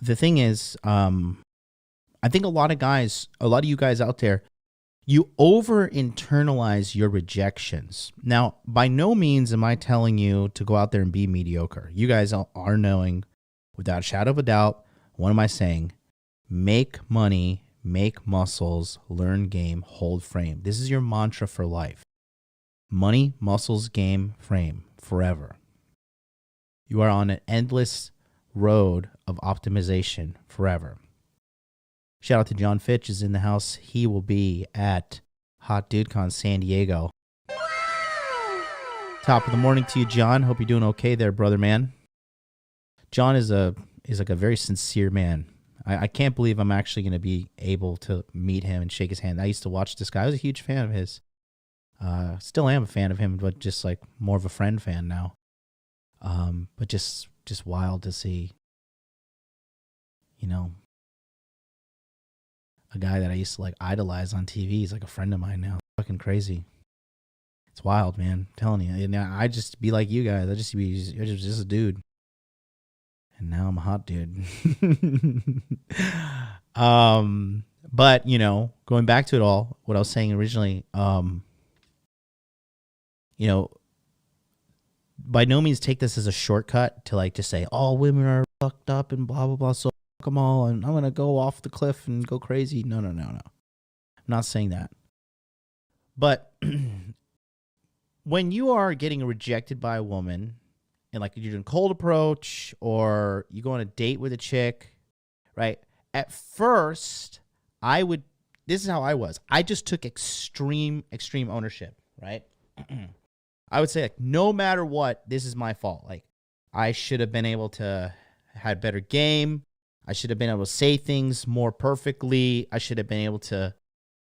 the thing is, I think a lot of you guys out there, you over internalize your rejections. Now, by no means am I telling you to go out there and be mediocre. You guys are knowing without a shadow of a doubt, what am I saying? Make money, make muscles, learn game, hold frame. This is your mantra for life. Money, muscles, game, frame, forever. You are on an endless road of optimization forever. Shout out to John Fitch is in the house. He will be at Hot DudeCon San Diego. Top of the morning to you, John. Hope you're doing okay there, brother man. John is like a very sincere man. I can't believe I'm actually going to be able to meet him and shake his hand. I used to watch this guy. I was a huge fan of his. Still am a fan of him, but just like more of a friend fan now. But just wild to see, you know, a guy that I used to like idolize on TV. He's like a friend of mine now. Fucking crazy. It's wild, man. I'm telling you. And I just be like you guys. I just be just a dude. And now I'm a hot dude. But, you know, going back to it all, what I was saying originally, you know, by no means take this as a shortcut to like just say all women are fucked up and blah, blah, blah. So fuck them all. And I'm going to go off the cliff and go crazy. No. I'm not saying that. But when you are getting rejected by a woman, and like you're doing cold approach or you go on a date with a chick, right? At first, this is how I was. I just took extreme ownership, right? I would say like, no matter what, this is my fault. Like I should have been able to had better game. I should have been able to say things more perfectly. I should have been able to,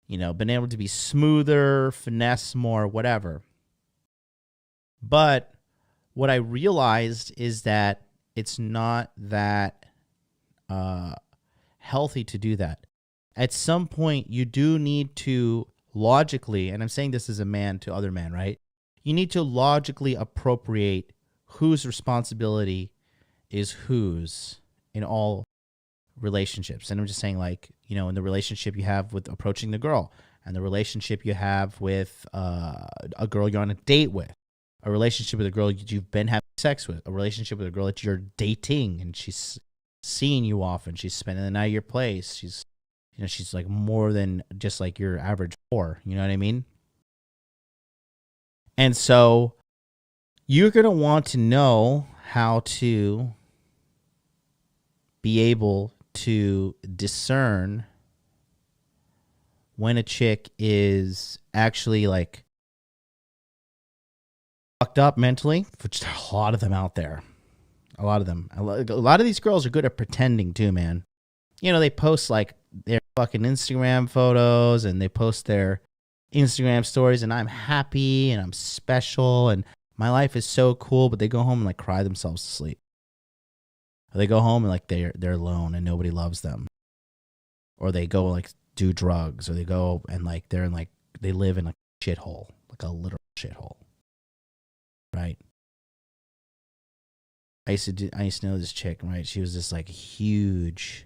you know, been able to be smoother, finesse more, whatever. But what I realized is that it's not that healthy to do that. At some point, you do need to logically, and I'm saying this as a man to other men, right? You need to logically appropriate whose responsibility is whose in all relationships. And I'm just saying, like, you know, in the relationship you have with approaching the girl, and the relationship you have with a girl you're on a date with, a relationship with a girl you've been having sex with, a relationship with a girl that you're dating and she's seeing you often, she's spending the night at your place, she's, you know, she's like more than just like your average whore, you know what I mean? And so you're going to want to know how to be able to discern when a chick is actually like fucked up mentally, which there are a lot of them out there. A lot of them. A lot of these girls are good at pretending too, man. You know, they post like their fucking Instagram photos and they post their Instagram stories and I'm happy and I'm special and my life is so cool, but they go home and like cry themselves to sleep. Or they go home and like they're alone and nobody loves them. Or they go like do drugs, or they go and like they're in like they live in a shithole, like a literal shithole. Right. I used to know this chick, right? She was this like huge,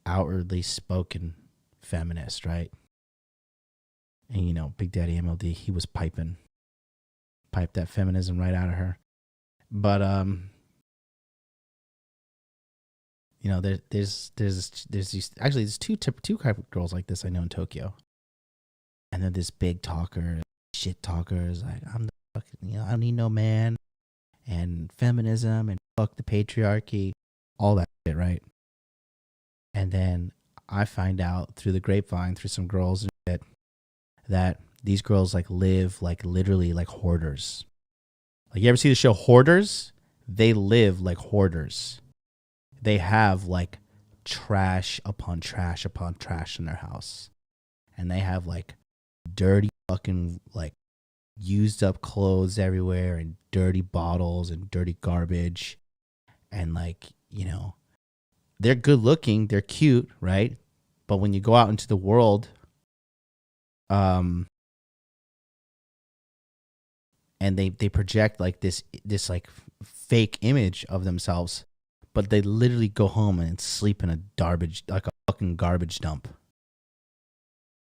outwardly spoken feminist, right? And you know, Big Daddy MLD, he was piped that feminism right out of her. But you know, there's two type of girls like this I know in Tokyo, and they're this big talker, shit talkers, like I'm the fucking, you know, I don't need no man, and feminism and fuck the patriarchy, all that shit, right? And then I find out through the grapevine, through some girls and shit, that these girls like live like literally like hoarders. Like, you ever see the show Hoarders? They live like hoarders. They have like trash upon trash upon trash in their house. And they have like dirty fucking like used up clothes everywhere and dirty bottles and dirty garbage. And like, you know, they're good looking, they're cute, right? But when you go out into the world, and they project like this like fake image of themselves, but they literally go home and sleep in a fucking garbage dump.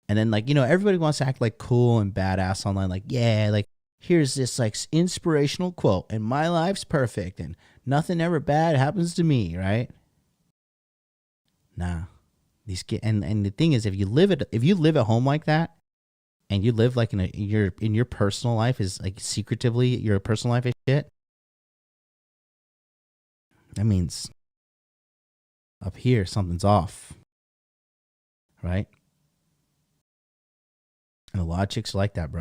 And then, like, you know, everybody wants to act like cool and badass online. Like, yeah, like, here's this like inspirational quote, and my life's perfect, and nothing ever bad happens to me, right? Nah, and the thing is, if you live at home like that, and you live like in your personal life is like secretively your personal life is shit, that means up here something's off, right? And a lot of chicks are like that, bro.